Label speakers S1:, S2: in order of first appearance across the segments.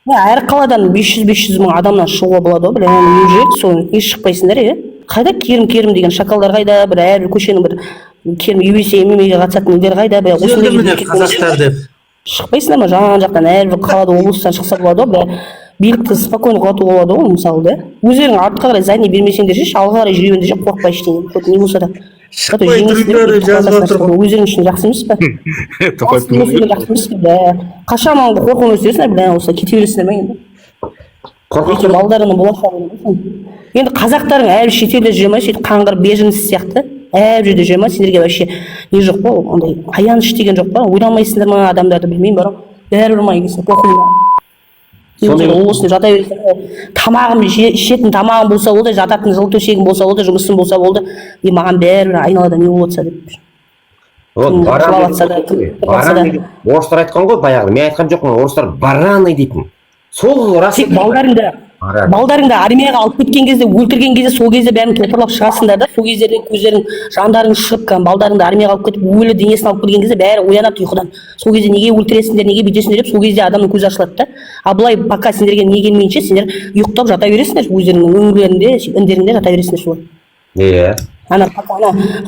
S1: Әр қаладан 500 мың адамнан шығуға болады ғой, неужели сол не шықпайсыңдар, қайда керім деген шакалдар қайда, бір әрбір көшенің бір керім UBC ММА-ға қатысатын елдер қайда,
S2: міне қазақтар деп
S1: шықпайсыңдар ма? Жан жақтан әрбір қалада облыстан шықса болады ғой, билікті спокойно құлатуға болады ғой, мысалы да. Өздерің артқа қарай задний бермесеңдер ше, алға қарай жүре беріңдер ше, қорықпай ештеңе. Хоть не болса да.
S2: шықпай тұрыңдар деп жазып отыр ғой.
S1: Өздерің үшін жақсы емес па? Жақсы емес пе? Қашан маңды қорқуын өстерсіңдер, бля, осылай кете бересіңдер ма енді? Ертең балдарының болашағы. Енді қазақтарың әрбір шетелде жүре ма, сөйтіп қаңғыр беженсіз сияқты, әрбір жерде жүре ма, сендерге вообще не жоқ па, ондай аяныш деген жоқ па, ойламайсыңдар ма адамдарды, білмеймін бар, бәрібір ма егесе похуйна. Осында жата бересің, тамағым ішетін тамағым болса болды, жататын жылы төсегім болса болды, жұмысым болса болды, маған бәрібір айналада не болып жатса деп.
S3: Орыстар айтқан ғой баяғы, мен айтқан жоқпын, орыстар бараны дейтін. Сол рас.
S1: Тек балдарыңды армияға алып кеткен кезде, өлтірген кезде, сол кезде бәрін топырлап шығасыңдар да, сол кездерде көздерің, жандарың шығып, балдарыңды армияға алып кетіп, өлі денесін алып келген кезде бәрі оянады ұйқыдан. Сол кезде неге өлтіресіңдер, неге бүйтесіңдер деп, сол кезде адамның көзі ашылады да. А былай пока сендерге не келмейінше, сендер ұйықтап жата бересіңдер, өздеріңнің өңірлерінде, індеріңде жата бересіңдер солай.
S3: Иә.
S1: Ана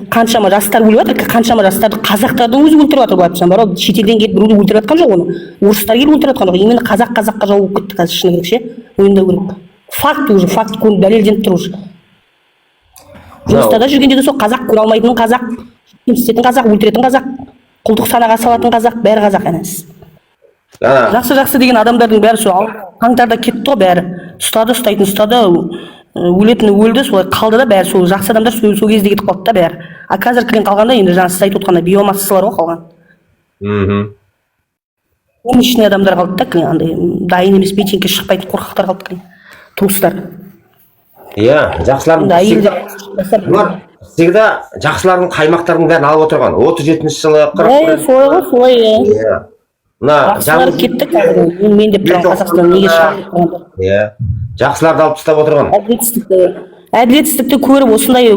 S1: қаншама жастар өліп жатыр, қаншама жастарды қазақтардың өзі өлтіріп жатыр, былай айтсам бар, шетелден келіп біреуді өлтіріп жатқан жоқ оны. Орыстар келіп өлтіріп жатқан жоқ. Именно қазаққа жау болып кетті қазір, шыны керек ше. Мойындау керек. Факт уже, факт дәлелденіп тұр уже. Жұмыстарда жүргенде де сол қазақ, көре алмайтын қазақ, істетін қазақ, өлтіретін қазақ, құлдық санаға салатын қазақ, бәрі қазақ әнес. Жақсы деген адамдардың бәрі сол қаңтарда кетті ғой бәрі. Ұстайтын ұстады, өлетіні өлді, солай қалды да бәрі, сол жақсы адамдар сол кезде кетіп қалды да бәрі. А қазір кілең қалғанда, енді жаңа сіз айтып отқанда биомассалар ғой қалған. Оның ішіне адамдар қалды да, кілең андай дайын емес, митингке шықпайтын қорқақтар қалды кілең. Туыстар.
S3: Иә, жақсылардың всегда жақсылардың қаймақтардың бәрін алып отырған. 37-ші жылы 41.
S1: Солай.
S3: Иә.
S1: Жақсылар кетті қазір, мен деп тұрған Қазақстан неге шығарды?
S3: Иә. Жақсыларды алып тастап отырған.
S1: Әділетсіздікті көріп, осындай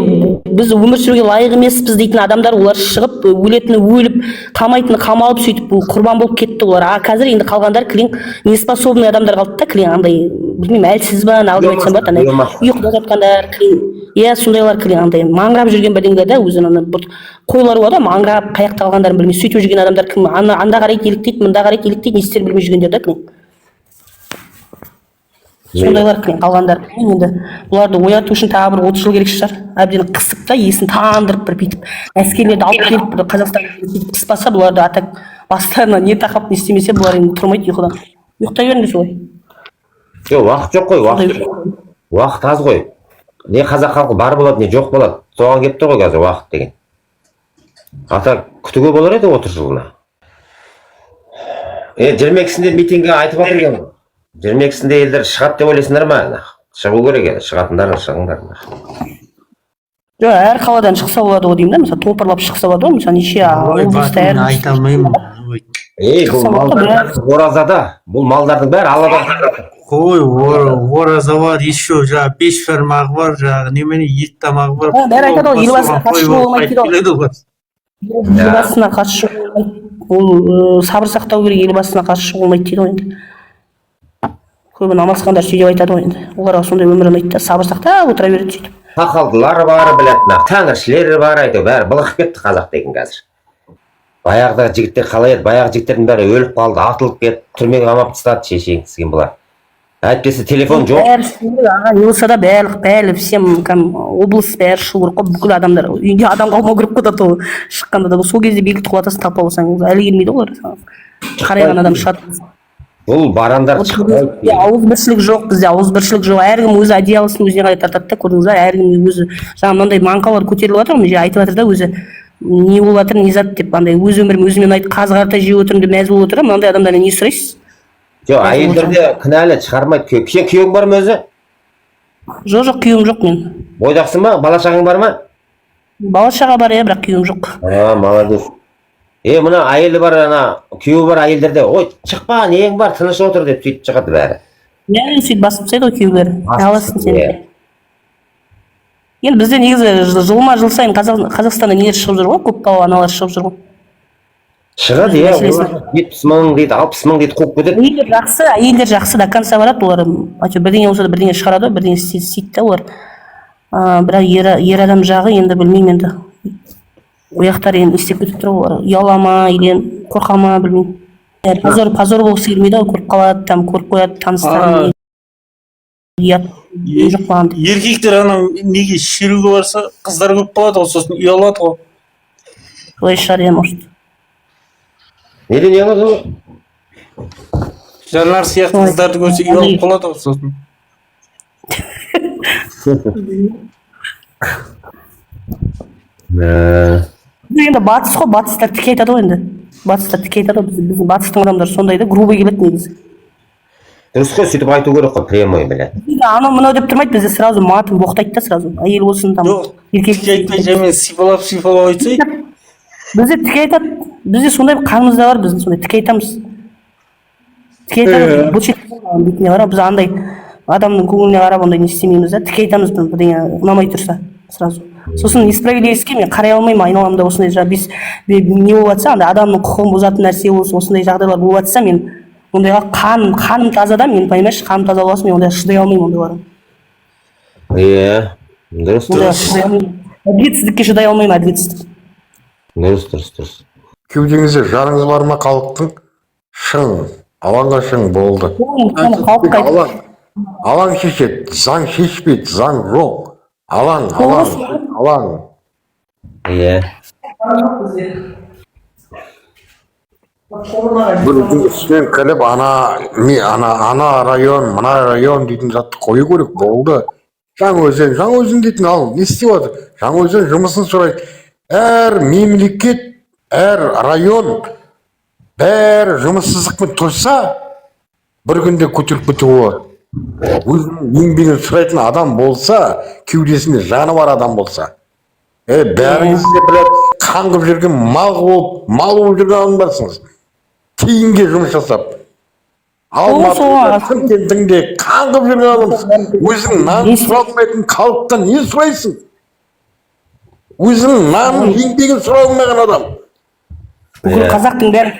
S1: біз өмір сүруге лайық емеспіз дейтін адамдар, олар шығып, өлетіні өліп, қамайтыны қамалып, сөйтіп құрбан болып кетті олар. А қазір енді қалғандар кілең неспособный адамдар қалды да, кілең андай, білмеймін, әлсіз ба, алдым айтсам ба, андай ұйқыда жатқандар, кілең. Иә, сондайлар кілең андай маңырап жүрген бірдеңелер да, өзінің бір қойлар бар да, маңырап қаяқта қалғандарын білмей сөйтіп жүрген адамдар кім? Анда қарай еліктейді, мында қарай еліктейді, не істерін білмей жүргендер да кілең. Сондайлар қалғандар. Енді бұларды ояту үшін тағы бір 30 жыл керек шығар. Әбден қысып та, есін тандырып бір бүйтіп, әскерлерді алып келіп Қазақстанға қыспаса, бұларды атак бастарына не тақап не істемесе, бұлар енді тұрмайды ұйқыдан. Ұйықтай беріңдер солай.
S3: Жоқ, уақыт жоқ қой, уақыт аз ғой. Не қазақ халқы бар болады, не жоқ болады. Соған келіп тұр ғой қазір уақыт деген. Ата күтуге болар еді 30 жылына. 22-сінде митингге айтып жатыр екен. 22-сінде елдер шығады деп ойлайсыңдар ма? Шығу керек еді, шығатындар шығыңдар.
S1: Жоқ, әр қаладан шықса болады ғой деймін да, мысалы топырлап шықса болады ғой, мысалы неше облыста әр.
S2: Айта алмаймын.
S3: Бұл малдар оразада, бұл малдардың бәрі алладан.
S2: Қой, ораза бар, еще жаңағы 5 фермағы бар, жаңағы немене ет тамағы бар.
S1: Бәрі айтады ғой, елбасына қарсы шығуға болмайды ғой. Елбасына қарсы шығуға болмайды. Ол сабыр сақтау керек, елбасына қарсы шығуға болмайды дейді ғой енді. Көбі намазхандар сөйтіп айтады ғой енді. Оларға сондай өмір ұнайды да, сабыр сақтап отыра береді сөйтіп.
S3: Сақалдылар бар, білетін, тәңіршілер бар, әйтеуір бәрі былығып кетті қазақ деген қазір. Баяғыдағы жігіттер қалай еді, баяғы жігіттердің бәрі өліп қалды, атылып кетті, түрмеге қамап тастады, шешең сізген бұлар. Әйтпесе телефон жоқ.
S1: Бәрі елса да бәрі всем облыс бәрі шығу керек қой, бүкіл адамдар. Үйінде адам қалмау керек қой да шыққанда да. Сол кезде бекітіп құлатасың тапа болсаң, әлі келмейді олар. Қарайған адам шығады.
S3: Бұл барандар
S1: шығады. Ауызбіршілік жоқ, бізде ауызбіршілік жоқ. Әркім өзі одеялысын өзіне қарай тартады да, көрдіңіз ба? Әркім өзі жаңа мынандай маңқалар көтеріліп жатыр, мына жерде айтып жатыр да, өзі не болып жатыр, не зат деп, андай өз өмірім өзімен айтып қаз қарта жеп отырмын деп мәз болып отыр. Мынандай адамдардан не сұрайсыз?
S3: Жоқ, әйелдерде кінәлі шығармайды. Күйеуің бар ма өзі?
S1: Жоқ, күйеуім жоқ мен.
S3: Бойдақсың ба? Бала шағаң бар ма?
S1: Бала шаға бар, бірақ күйеуім жоқ.
S3: Молодец. Мына әйелі бар, күйеуі бар әйелдерде, ой, шықпа, нең бар, тыныш отыр деп сөйтіп шығады бәрі.
S1: Сөйтіп басып тастайды ғой күйеулері. Аласың сен. Енді бізде негізі жылма жыл сайын Қазақстанда нелер шығып жүр ғой, көп балалы аналар шығып жүр ғой.
S3: Шығады, иә, 70 мың дейді, 60 мың дейді, қуып кетеді.
S1: әйелдер жақсы до конца барады, олар бірдеңе болса да бірдеңе шығарады, бірдеңе істейді да олар. Бірақ ер адам жағы енді білмеймін енді. Ояқтар енді істеп кетіп тұр олар. Ұяла ма, или қорқа ма, білмеймін. Позор болғысы келмейді ғой, көріп қалады, там көріп қояды, таныстарын. Жоқ маған.
S2: Еркектер анау неге шеруге барса, қыздар көп болады ғой, сосын ұялады ғой.
S1: Солай шығар, иә, может.
S3: Неден ұялады ғой?
S2: Жанар сияқты қыздарды көрсе ұялып қалады ғой сосын.
S1: Енді батыс қой, батыстар тіке айтады ғой енді. Батыстар тіке айтады ғой, біздің батыстың адамдары сондай да, грубый келеді негізі.
S3: Дұрыс қой, сөйтіп айту керек қой, прямой, блядь.
S1: Анау мынау деп тұрмайды, бізде сразу матын боқтайды да сразу. Әйел болсын там.
S2: Жоқ, тіке айтпай жәмен сипалап айтсай.
S1: Бізде тіке айтады. Бізде сондай қанымызда бар, біздің сондай тіке айтамыз. Тіке айтамыз. Бұл шетке бетіне қарап, біз андай адамның көңіліне қарап ондай не істемейміз да. Тіке айтамыз, бірдеңе ұнамай тұрса сразу. Сосын несправедливостьке мен қарай алмаймын, айналамда осындай не болып жатса, андай адамның құқығын бұзатын нәрсе болса, осындай жағдайлар болып жатса, мен ондайға қаным таза да, мен понимаешь, қаным таза болғасын, мен ондайға шыдай алмаймын ондайларға.
S3: Иә, дұрыс.
S1: Әділетсіздікке шыдай алмаймын, әділетсіздік.
S3: Дұрыс.
S4: Кеудеңізде жарыңыз бар ма халықтың? Шың, алаңға шың болды. Алаң шешеді, заң шешпейді, заң жоқ. Алаң.
S3: Иә.
S4: Бір үстінен кіріп, ана район, мына район дейтін затты қою керек, болды. Жаңаөзен дейтін ал, не істеп отыр? Жаңаөзен жұмысын сұрайды. Әр мемлекет, әр район, бәрі жұмыссыздықпен тұрса, бір күнде көтеріп кетуі болады. Өзінің еңбегін сұрайтын адам болса, кеудесінде жаны бар адам болса. Бәріңіз де біледі, қаңғып жүрген мал болып жүрген адамдарсыңыз. Кейінге жұмыс жасап. Алматыда, Шымкентіңде қаңғып жүрген адамсың. Өзің нан сұралмайтын халықтан не сұрайсың? Өзінің нанын еңбегін сұралмаған адам.
S1: Бүкіл қазақтың бәрі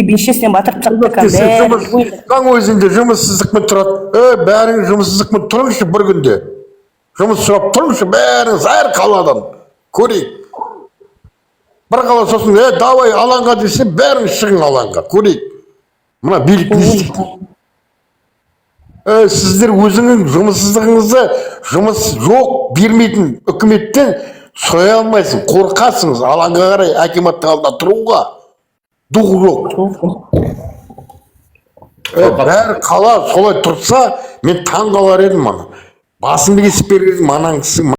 S1: бешесінен батырып тастады.
S4: Жаңаөзенде жұмыссыздықпен тұрады. Бәрің жұмыссыздықпен тұрыңызшы бір күнде. Жұмыс сұрап тұрыңызшы, бәріңіз әр қаладан. Көрейік. Бір қала сосын, давай алаңға десе, бәріңіз шығың алаңға. Көрейік. Мына билік не істейді? Сіздер өзіңнің жұмыссыздығыңызды, жұмыс жоқ бермейтін үкіметтен соя алмайсың, қорқасыңыз алаңға қарай акиматтың алдында тұруға. Дұғы жоқ. Бәрі қала солай тұрса, мен таң қалар едім мана. Басымды кесіп берер едім, анаңсың.